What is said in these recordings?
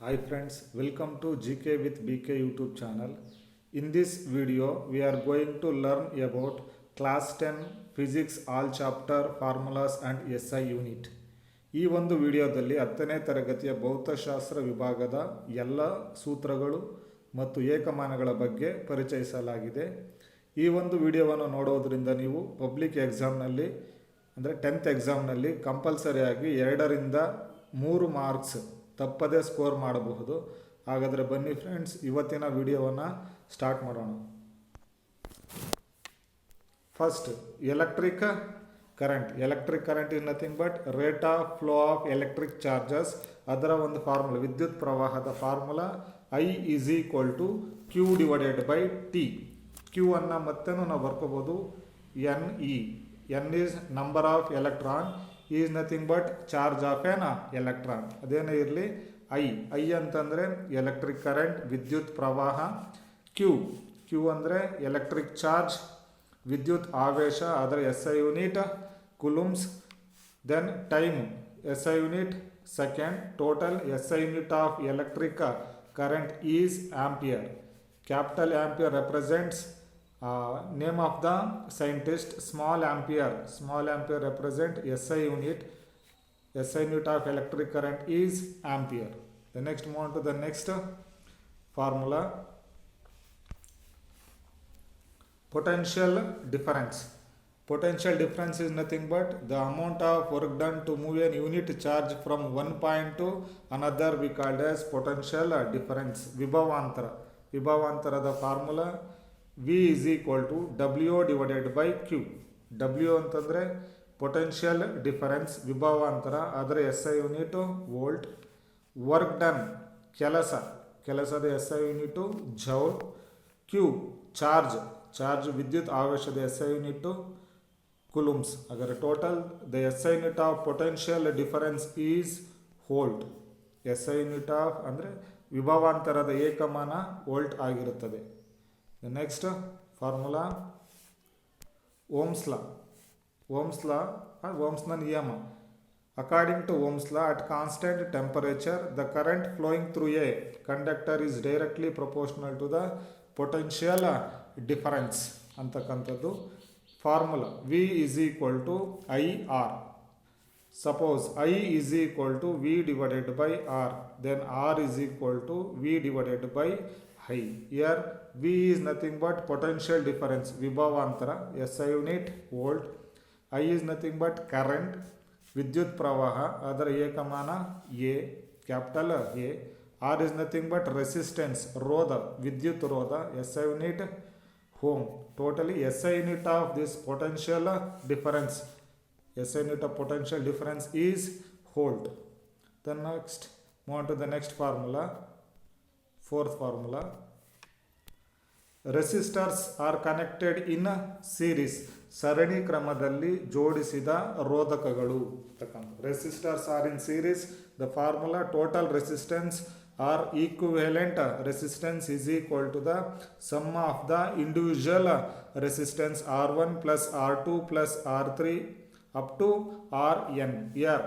Hi friends, welcome to GK with BK YouTube channel. In this video, we are going to learn about class 10 physics all chapter formulas and SI unit. ಈ ಒಂದು ವಿಡಿಯೋದಲ್ಲಿ 10ನೇ ತರಗತಿಯ ಭೌತಶಾಸ್ತ್ರ ವಿಭಾಗದ ಎಲ್ಲ ಸೂತ್ರಗಳು ಮತ್ತು ಏಕಮಾನಗಳ ಬಗ್ಗೆ ಪರಿಚಯಿಸಲಾಗಿದೆ. ಈ ಒಂದು ವಿಡಿಯೋವನ್ನು ನೋಡೋದ್ರಿಂದ ನೀವು ಪಬ್ಲಿಕ್ ಎಕ್ಸಾಮ್ನಲ್ಲಿ ಅಂದರೆ 10th ಎಕ್ಸಾಮ್ನಲ್ಲಿ ಕಂಪಲ್ಸರಿಯಾಗಿ 2ರಿಂದ 3 ಮಾರ್ಕ್ಸ್ ತಪ್ಪದೇ ಸ್ಕೋರ್ ಮಾಡಬಹುದು. ಹಾಗಾದರೆ ಬನ್ನಿ ಫ್ರೆಂಡ್ಸ್, ಇವತ್ತಿನ ವಿಡಿಯೋವನ್ನು ಸ್ಟಾರ್ಟ್ ಮಾಡೋಣ. First, electric current is nothing but rate of flow of electric charges. ಅದರ ಒಂದು ಫಾರ್ಮುಲಾ, ವಿದ್ಯುತ್ ಪ್ರವಾಹದ formula I is equal to Q divided by T. Q ಅನ್ನು ಮತ್ತೇನು ನಾವು ಬರ್ಕೋಬೋದು, NE. N is number of electron, is nothing but charge of N electron. ಅದೇನೇ ಇರಲಿ, I ಅಂತಂದರೆ ಎಲೆಕ್ಟ್ರಿಕ್ ಕರೆಂಟ್, ವಿದ್ಯುತ್ ಪ್ರವಾಹ. ಕ್ಯೂ ಅಂದರೆ ಎಲೆಕ್ಟ್ರಿಕ್ ಚಾರ್ಜ್, ವಿದ್ಯುತ್ ಆವೇಶ, ಅದರ SI unit coulombs. Then time, SI unit second. Total SI unit of electric current is ampere. Capital ampere represents name of the scientist. Small ampere represent SI unit. SI unit of electric current is ampere. The next, move on to the next formula. Potential difference is nothing but the amount of work done to move a unit charge from one point to another we called as potential difference. ವಿಭವಾಂತರದ formula V is equal to W divided by Q. W ಅಂತಂದರೆ potential difference, ವಿಭವಾಂತರ, ಅದರ SI unit volt. Work done, ಕೆಲಸದ SI unit joule. Q charge, ವಿದ್ಯುತ್ ಆವೇಶದ SI unit ಕುಲುಮ್ಸ್. ಅದರ total the SI unit of potential difference is volt. SI unit of ಅಂದರೆ ವಿಭವಾಂತರದ ಏಕಮಾನ volt ಆಗಿರುತ್ತದೆ. The next formula, Ohm's ನಿಯಮ. According to Ohm's law, at constant temperature, the current flowing through a conductor is directly proportional to the potential difference ಅಂತಕ್ಕಂಥದ್ದು formula. V is equal to IR. Suppose I is equal to V divided by R, then R is equal to V divided by I. Here V is nothing but potential difference, ವಿಭವಾಂತರ, SI unit volt. I is nothing but current, ವಿದ್ಯುತ್ ಪ್ರವಾಹ, ಅದರ ಏಕಮಾನ A, capital A. R is nothing but resistance, ರೋಧ, ವಿದ್ಯುತ್ ರೋಧ, SI unit ohm. Totally SI unit of this potential difference, SI unit of potential difference is volt. The next, move on to the next formula. Fourth formula, resistors are connected in series. ಸರಣಿ ಕ್ರಮದಲ್ಲಿ ಜೋಡಿಸಿದ ರೋಧಕಗಳು. Resistors are in series. The formula, total resistance or equivalent resistance is equal to the sum of the individual resistance R1 plus R2 plus R3 up to Rn. Here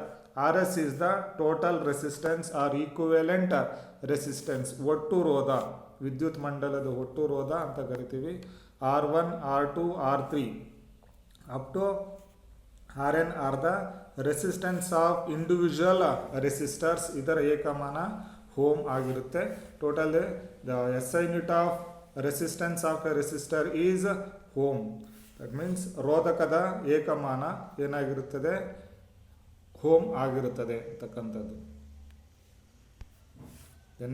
RS is the total resistance or equivalent resistance, ಒಟ್ಟು ರೋಧ, ವಿದ್ಯುತ್ ಮಂಡಲದ ಒಟ್ಟು ರೋಧ ಅಂತ ಕರಿತೀವಿ. R1, R2, R3 up to Rn are the resistance of individual resistors. ಇದರ ಏಕಮಾನ ohm ಆಗಿರುತ್ತೆ. Total the SI unit of resistance of a resistor is ohm. That means ರೋಧಕದ ಏಕಮಾನ ಏನಾಗಿರುತ್ತದೆ, ಓಮ್ ಆಗಿರುತ್ತದೆ ಅಂತಕ್ಕಂಥದ್ದು.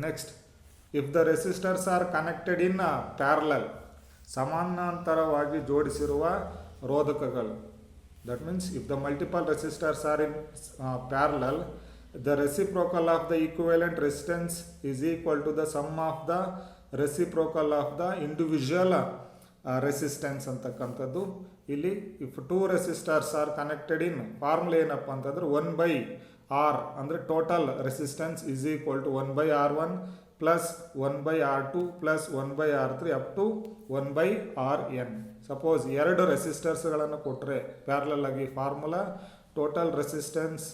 Next, if the resistors are connected in parallel, ಸಮಾನಾಂತರವಾಗಿ ಜೋಡಿಸಿರುವ ರೋಧಕಗಳು. That means if the multiple resistors are in parallel, the reciprocal of the equivalent resistance is equal to the sum of the reciprocal of the individual resistance ಅಂತಕ್ಕಂಥದ್ದು. ಇಲ್ಲಿ if two resistors are connected in, formula ಏನಪ್ಪ ಅಂತಂದ್ರೆ 1/R ಅಂದರೆ total resistance is equal to 1/R1 plus 1/R2 plus 1/R3 up to 1/Rn. Suppose ಎರಡು ರೆಸಿಸ್ಟರ್ಸ್ಗಳನ್ನು ಕೊಟ್ಟರೆ parallel ಆಗಿ, formula total resistance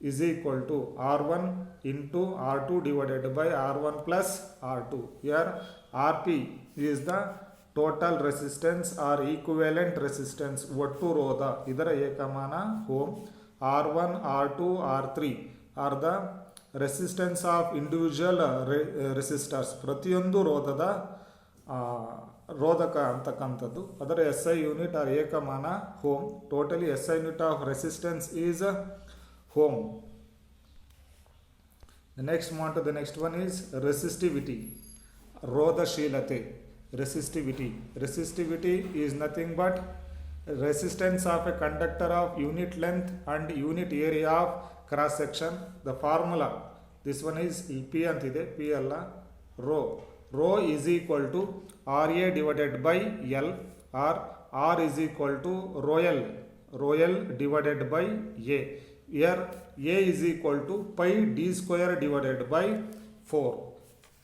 is equal to R1 into R2 divided by R1 plus R2. Here Rp is the total resistance or equivalent resistance, ಒಟ್ಟು ರೋಧ, ಇದರ ಏಕಮಾನ ohm. R1, R2, R3 are the resistance of individual resistors, ಪ್ರತಿಯೊಂದು ರೋಧದ ರೋಧಕ ಅಂತಕ್ಕಂಥದ್ದು. ಅದರ SI unit or ಏಕಮಾನ ohm. Totally SI unit of resistance is ohm. The next one is resistivity, ರೋಧಶೀಲತೆ. Resistivity is nothing but resistance of a conductor of unit length and unit area of cross section. The formula, this one is P antide, P alla, rho is equal to RA divided by L, or R is equal to rho L divided by A. Here A is equal to pi d square divided by 4.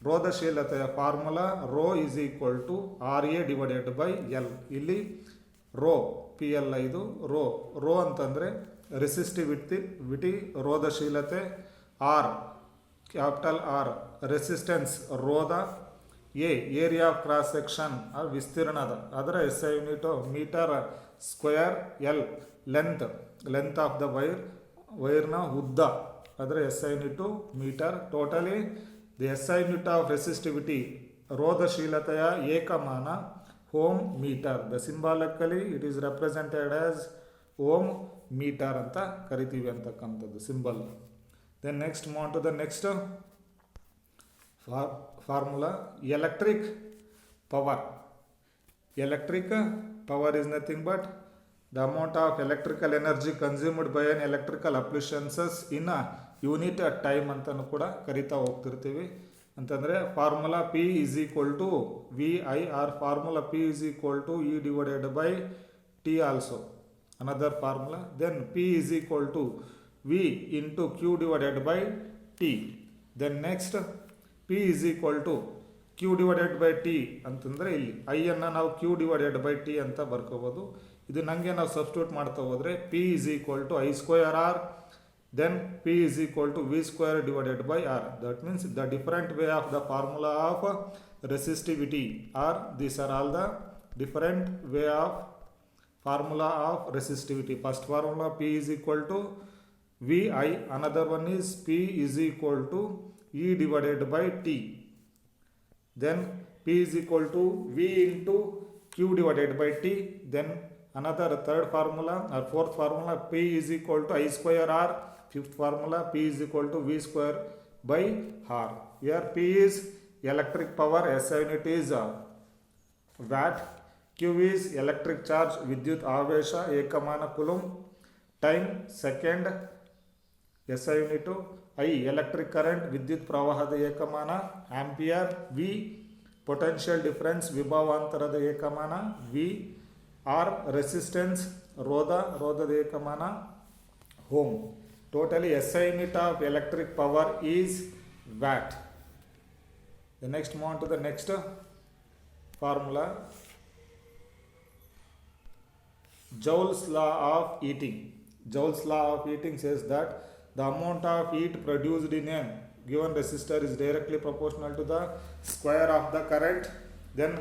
ರೋಧಶೀಲತೆಯ formula rho is equal to RA divided by L. ಇಲ್ಲಿ rho P L ಇದು rho ಅಂತಂದರೆ resistivity ರೋಧಶೀಲತೆ, R capital R resistance ರೋಧ, A area of cross section ವಿಸ್ತೀರ್ಣದ ಅದರ SI unit metre square, L length of the ವೈರ್ನ ಉದ್ದ ಅದರ SI unit metre. Totally the SI unit of resistivity ರೋಧಶೀಲತೆಯ ಏಕಮಾನ ohm metre. The symbolically it is represented as ohm metre ಅಂತ ಕರಿತೀವಿ ಅಂತಕ್ಕಂಥದ್ದು symbol. Then next move to the next formula, electric power. Electric power is nothing but the amount of electrical energy consumed by an electrical appliances in a unit time ಅಂತಲೂ ಕೂಡ ಕರಿತಾ ಹೋಗ್ತಿರ್ತೀವಿ. ಅಂತಂದರೆ formula P is equal to VI, or formula P is equal to E divided by T also, another formula. Then P is equal to V into Q divided by T. Then next P is equal to Q divided by T ಅಂತಂದರೆ ಇಲ್ಲಿ I ಅನ್ನು ನಾವು Q divided by T ಅಂತ ಬರ್ಕೋಬೋದು. ಇದು ನನಗೆ ನಾವು substitute ಮಾಡ್ತಾ ಹೋದರೆ P is equal to I square R, then P is equal to V square divided by R. That means the different way of the formula of resistivity, or these are all the different way of formula of resistivity. First formula P is equal to VI, another one is P is equal to E divided by T. Then P is equal to V into Q divided by T. Then another third formula or fourth formula P is equal to I square R. Fifth formula P is equal to V square by R. Here P is electric power, SI unit is watt. Q is electric charge, ವಿದ್ಯುತ್ ಆವೇಶ ಏಕಮಾನ coulomb. Time second, SI unit. I electric current, ವಿದ್ಯುತ್ ಪ್ರವಾಹದ ಏಕಮಾನ ampere. V potential difference, ವಿಭವಾಂತರದ ಏಕಮಾನ V. R resistance, ರೋಧದ ಏಕಮಾನ ohm. Totally SI unit of electric power is watt. The next move on to the next formula, Joule's law of heating. Joule's law of heating says that the amount of heat produced in a given resistor is directly proportional to the square of the current, then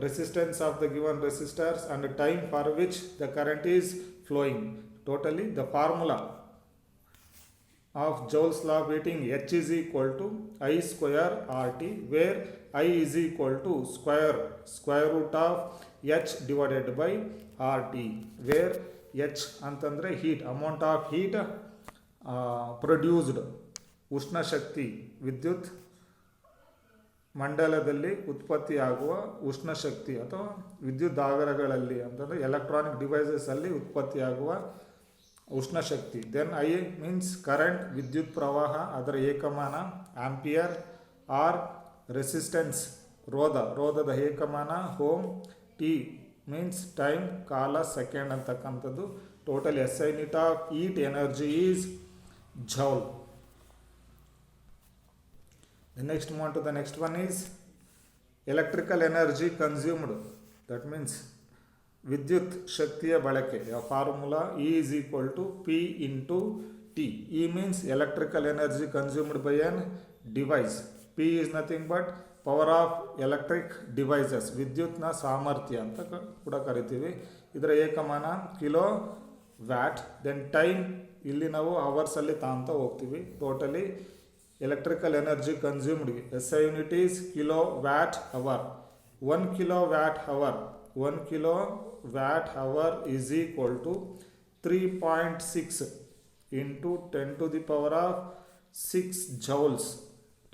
resistance of the given resistors and time for which the current is flowing. Totally the formula of Joule's law of heating, H is equal to I square RT, where I is equal to square root of H divided by RT, where H ಅಂತಂದರೆ heat, amount of heat produced, ಉಷ್ಣ ಶಕ್ತಿ, ವಿದ್ಯುತ್ ಮಂಡಲದಲ್ಲಿ ಉತ್ಪತ್ತಿಯಾಗುವ ಉಷ್ಣ ಶಕ್ತಿ ಅಥವಾ ವಿದ್ಯುತ್ ದಾಗರಗಳಲ್ಲಿ ಅಂತಂದರೆ electronic ಡಿವೈಸಸಲ್ಲಿ ಉತ್ಪತ್ತಿಯಾಗುವ ಉಷ್ಣ ಶಕ್ತಿ. ದೆನ್ ಐ ಮೀನ್ಸ್ ಕರೆಂಟ್, ವಿದ್ಯುತ್ ಪ್ರವಾಹ, ಅದರ ಏಕಮಾನ ಆಂಪಿಯರ್. ಆರ್ ರೆಸಿಸ್ಟೆನ್ಸ್, ರೋಧದ ಏಕಮಾನ ಓಮ್. ಟಿ ಮೀನ್ಸ್ ಟೈಮ್, ಕಾಲ, ಸೆಕೆಂಡ್ ಅಂತಕ್ಕಂಥದ್ದು. Total SI unit of heat energy is joule. The next one to the next one is electrical energy consumed. That means ವಿದ್ಯುತ್ ಶಕ್ತಿಯ ಬಳಕೆ. Formula E is equal to P into T. E means electrical energy consumed by an device. P is nothing but power of electric devices, ವಿದ್ಯುತ್ನ ಸಾಮರ್ಥ್ಯ ಅಂತ ಕೂಡ ಕರಿತೀವಿ. ಇದರ ಏಕಮಾನ ಕಿಲೋ ವ್ಯಾಟ್. ದೆನ್ ಟೈಮ್ ಇಲ್ಲಿ ನಾವು ಅವರ್ಸಲ್ಲಿ ತಾಂತ ಹೋಗ್ತೀವಿ. Totally electrical energy consumed SI unit is kilo watt hour. 1 kilo watt hour 1 kilo watt hour is equal to 3.6 into 10 to the power of 6 joules.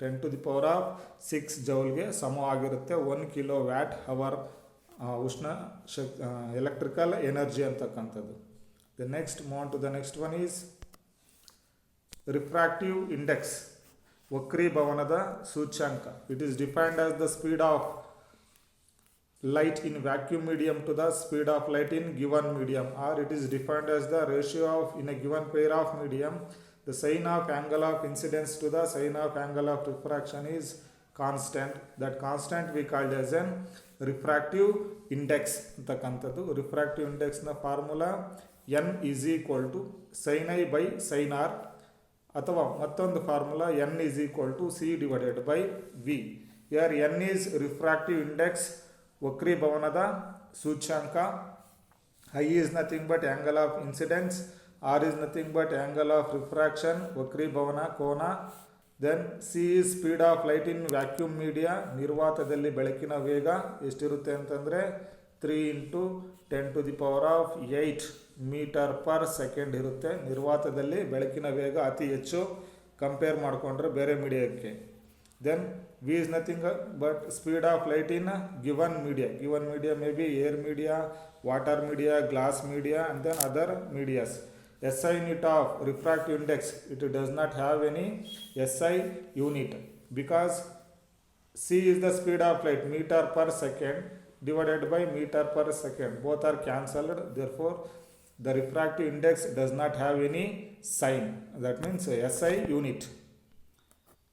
10 to the power of 6 ಜೌಲ್ಗೆ ಸಮವಾಗಿರುತ್ತೆ 1 kilo watt hour ಉಷ್ಣ electrical energy ಅಂತಕ್ಕಂಥದ್ದು. The next move to the next one is refractive index, ವಕ್ರೀಭವನದ ಸೂಚ್ಯಂಕ. It is defined as the speed of light in vacuum medium to the speed of light in given medium, or it is defined as the ratio of in a given pair of medium the sin of angle of incidence to the sin of angle of refraction is constant. That constant we called as an refractive index ಅಂತಕ್ಕಂಥದ್ದು. refractive index ನ formula n is equal to sin I by sin r, ಅಥವಾ ಮತ್ತೊಂದು formula n is equal to c divided by v. here n is refractive index, ವಕ್ರೀಭವನದ ಸೂಚ್ಯಂಕ. I is nothing but angle of incidence, r is nothing but angle of refraction, ವಕ್ರೀಭವನ ಕೋನ. then c is speed of light in vacuum media, ನಿರ್ವಾತದಲ್ಲಿ ಬೆಳಕಿನ ವೇಗ ಎಷ್ಟಿರುತ್ತೆ ಅಂತಂದರೆ 3 into 10 to the power of 8 metre per second ಇರುತ್ತೆ. ನಿರ್ವಾತದಲ್ಲಿ ಬೆಳಕಿನ ವೇಗ ಅತಿ ಹೆಚ್ಚು ಕಂಪೇರ್ ಮಾಡಿಕೊಂಡ್ರೆ ಬೇರೆ ಮೀಡಿಯಾಕ್ಕೆ. then v is nothing but speed of light in given media. given media may be air media, water media, glass media, and then other medias. SI unit of refractive index, it does not have any SI unit because c is the speed of light, meter per second divided by meter per second, both are cancelled. Therefore the refractive index does not have any sign, that means SI unit.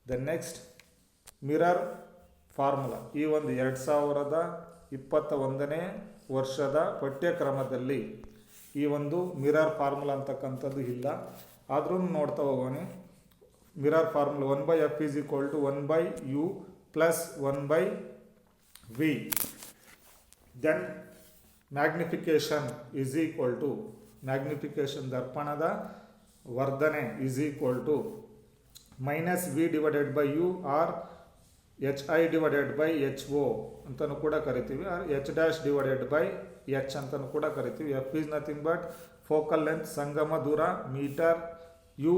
The next mirror formula. ಈ ಒಂದು 2021ನೇ ವರ್ಷದ ಪಠ್ಯಕ್ರಮದಲ್ಲಿ ಈ ಒಂದು mirror formula ಅಂತಕ್ಕಂಥದ್ದು ಇಲ್ಲ, ಆದ್ರೂ ನೋಡ್ತಾ ಹೋಗೋಣ. Mirror formula 1/f is equal to 1/u plus 1/v. then magnification is equal to, magnification ದರ್ಪಣದ ವರ್ಧನೆ is equal to -v divided by u or HI divided by HO ಅಂತಲೂ ಕೂಡ ಕರಿತೀವಿ, R H dash divided by H ಅಂತಲೂ ಕೂಡ ಕರಿತೀವಿ. F is nothing but focal length, ಸಂಗಮ ದೂರ metre, U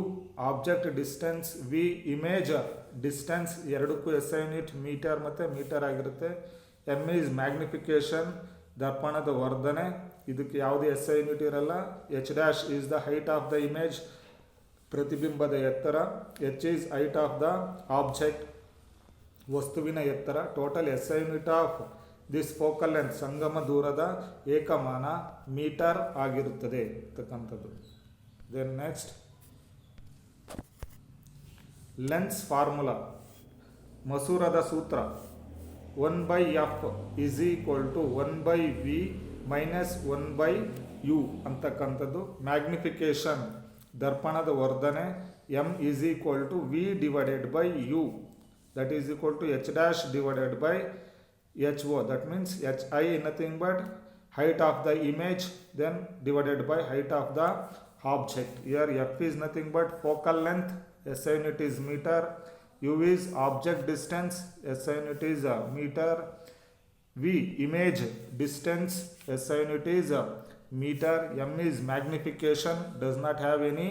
object distance, V image distance, ಎರಡಕ್ಕೂ SI unit metre ಮತ್ತು ಮೀಟರ್ ಆಗಿರುತ್ತೆ. M is ಮ್ಯಾಗ್ನಿಫಿಕೇಶನ್ ದರ್ಪಣದ ವರ್ಧನೆ, ಇದಕ್ಕೆ ಯಾವುದೇ SI ಯೂನಿಟ್ ಇರಲ್ಲ. H dash is the height of the image, ಪ್ರತಿಬಿಂಬದ ಎತ್ತರ. H is height of the object, ವಸ್ತುವಿನ ಎತ್ತರ. Total SI unit of this focal length, ಸಂಗಮ ದೂರದ ಏಕಮಾನ ಮೀಟರ್ ಆಗಿರುತ್ತದೆ ಅಂತಕ್ಕಂಥದ್ದು. ದೆನ್ ನೆಕ್ಸ್ಟ್ ಲೆನ್ಸ್ ಫಾರ್ಮುಲಾ, ಮಸೂರದ ಸೂತ್ರ 1/f is equal to 1/v minus 1/u ಅಂತಕ್ಕಂಥದ್ದು. ಮ್ಯಾಗ್ನಿಫಿಕೇಶನ್ ದರ್ಪಣದ ವರ್ಧನೆ m is equal to v divided by u, that is equal to H dash divided by HO, that means HI nothing but height of the image then divided by height of the object. Here f is nothing but focal length, SI unit is meter, u is object distance, SI unit is meter, v image distance, SI unit is meter, m is magnification, does not have any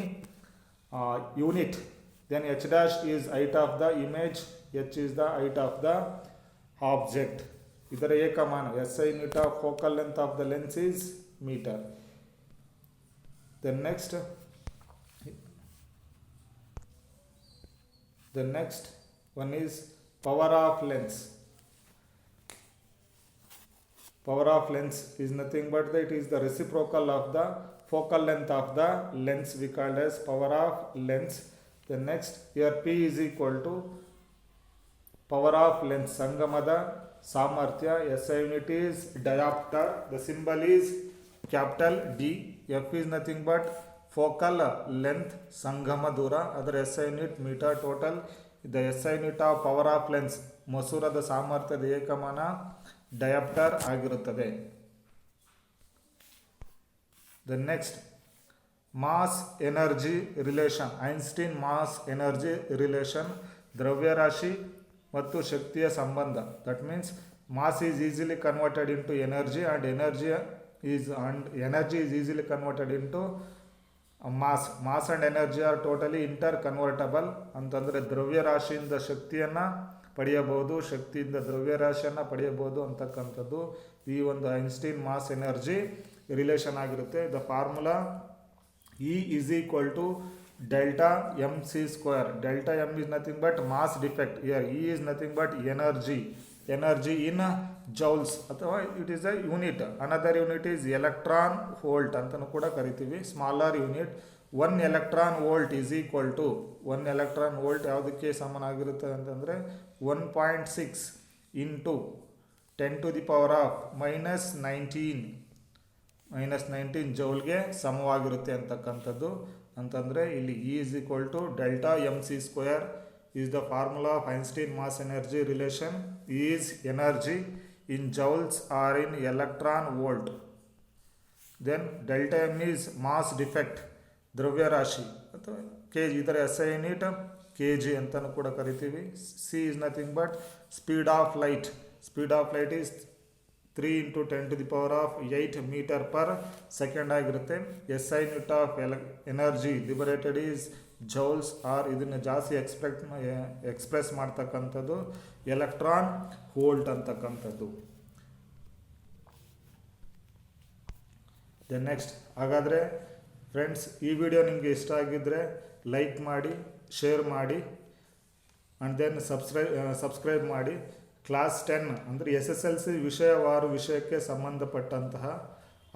unit. Then H dash is height of the image, H is the height of the object. ಇದರ ಏಕಮಾನ SI unit of focal length of the lens is meter. Then next one is power of lens. Power of lens is nothing but that it is the reciprocal of the focal length of the lens, we called as power of lens. Then next here P is equal to power of lens, ಸಂಗಮದ ಸಾಮರ್ಥ್ಯ. SI unit is diopter, the symbol is capital D. F is nothing but focal length ಸಂಗಮ ದೂರ, ಅದರ S I unit metre. Total the S I unit of power of lens ಮಸೂರದ ಸಾಮರ್ಥ್ಯದ ಏಕಮಾನ dioptre ಆಗಿರುತ್ತದೆ. The next mass energy relation, Einstein mass energy relation, ದ್ರವ್ಯರಾಶಿ ಮತ್ತು ಶಕ್ತಿಯ ಸಂಬಂಧ. That means mass is easily converted into energy and energy is easily converted into mass. Mass and energy are totally interconvertible. ಅಂತಂದರೆ ದ್ರವ್ಯರಾಶಿಯಿಂದ ಶಕ್ತಿಯನ್ನು ಪಡೆಯಬಹುದು, ಶಕ್ತಿಯಿಂದ ದ್ರವ್ಯರಾಶಿಯನ್ನು ಪಡೆಯಬಹುದು ಅಂತಕ್ಕಂಥದ್ದು ಈ ಒಂದು ಐನ್ಸ್ಟೀನ್ ಮಾಸ್ ಎನರ್ಜಿ ರಿಲೇಷನ್ ಆಗಿರುತ್ತೆ. The formula E is equal to delta mc square. Delta m is nothing but mass defect. Here E is nothing but energy in joules ಅಥವಾ it is a unit. Another unit is electron volt ಅಂತಲೂ ಕೂಡ ಕರಿತೀವಿ, smaller unit. 1 electron volt is equal to 1 electron volt ಯಾವುದಕ್ಕೆ ಸಮನಾಗಿರುತ್ತೆ ಅಂತಂದರೆ 1.6 into 10 to the power of -19 ಜೌಲ್ಗೆ ಸಮವಾಗಿರುತ್ತೆ ಅಂತಕ್ಕಂಥದ್ದು. ಅಂತಂದರೆ ಇಲ್ಲಿ E is equal to delta mc square is the formula of Einstein mass energy relation. E is energy in joules or in electron volt. Then delta m is mass defect, ದ್ರವ್ಯರಾಶಿ ಅಥವಾ kg, ಇದರ SI unit kg ಅಂತಲೂ ಕೂಡ ಕರಿತೀವಿ. C is nothing but speed of light. Speed of light is 3 into 10 to the power of 8 meter per second ಆಗಿರುತ್ತೆ. SI unit of energy liberated is joules are. ಇದನ್ನು ಜಾಸ್ತಿ express ಮಾಡ್ತಕ್ಕಂಥದ್ದು electron volt ಅಂತಕ್ಕಂಥದ್ದು. Then next, ಹಾಗಾದರೆ friends ಈ video ನಿಮಗೆ ಇಷ್ಟ ಆಗಿದ್ದರೆ ಲೈಕ್ ಮಾಡಿ, ಶೇರ್ ಮಾಡಿ ಆ್ಯಂಡ್ ದೆನ್ ಸಬ್ಸ್ಕ್ರೈಬ್ ಮಾಡಿ. ಕ್ಲಾಸ್ 10 ಅಂದರೆ SSLC ವಿಷಯವಾರು ವಿಷಯಕ್ಕೆ ಸಂಬಂಧಪಟ್ಟಂತಹ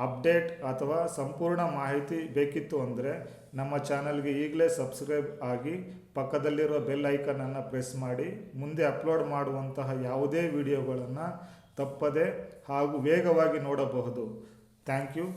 ಅಪ್ಡೇಟ್ ಅಥವಾ ಸಂಪೂರ್ಣ ಮಾಹಿತಿ ಬೇಕಿತ್ತು ಅಂದರೆ ನಮ್ಮ ಚಾನಲ್ಗೆ ಈಗಲೇ ಸಬ್ಸ್ಕ್ರೈಬ್ ಆಗಿ ಪಕ್ಕದಲ್ಲಿರುವ ಬೆಲ್ ಐಕನನ್ನು ಪ್ರೆಸ್ ಮಾಡಿ ಮುಂದೆ ಅಪ್ಲೋಡ್ ಮಾಡುವಂತಹ ಯಾವುದೇ ವಿಡಿಯೋಗಳನ್ನು ತಪ್ಪದೆ ಹಾಗೂ ವೇಗವಾಗಿ ನೋಡಬಹುದು. Thank you.